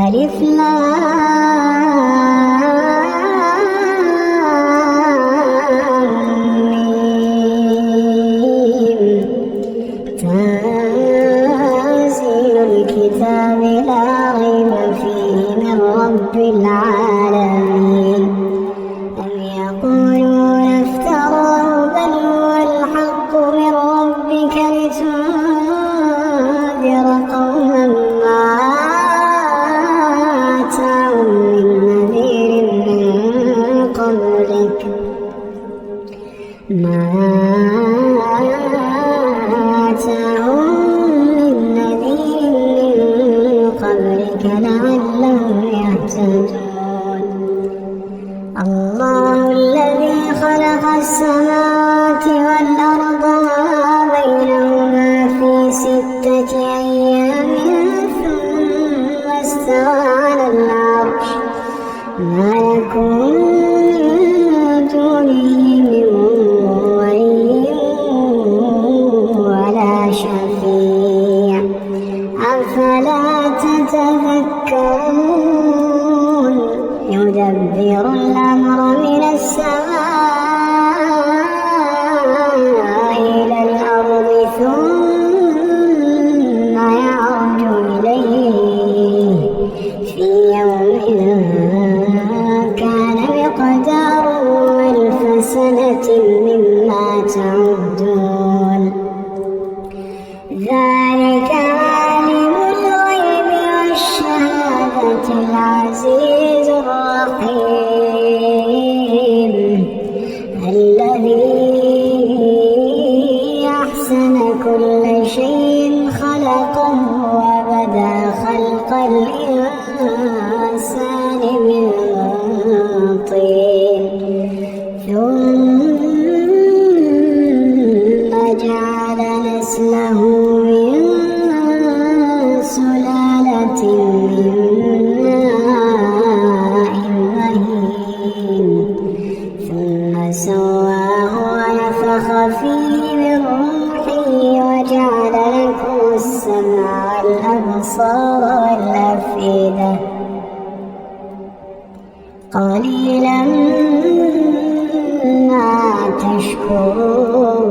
ألف لام ميم تنزيل الكتاب لا ريب فيه من رب العالمين أم يقولون افتراه بل هو الحق من ربك لتنذر قوما ما آتاهم من نذير من قبلك لعلهم يهتدون الله الذي خلق السماوات والأرض وما بينهما في 6 أيام ثم استوى على العرش ما يكون من دونه من ولي ولا شفيع أفلا تتذكرون يدبر الأمر من السماء إلى الأرض ثم يعرج إليه في يوم كان مقداره 1000 سنة مما تعدون ذلك عالم الغيب والشهادة العزيز الرحيم الذي أحسن كل شيء خلقه وبدأ خلق الإنسان من طين ثم جعل نسله من سلالة من ماء مهين ثم سواه ونفخ فيه من روحه وجعل لكم السمع والأبصار والأفئدة قليلا ما تشكرون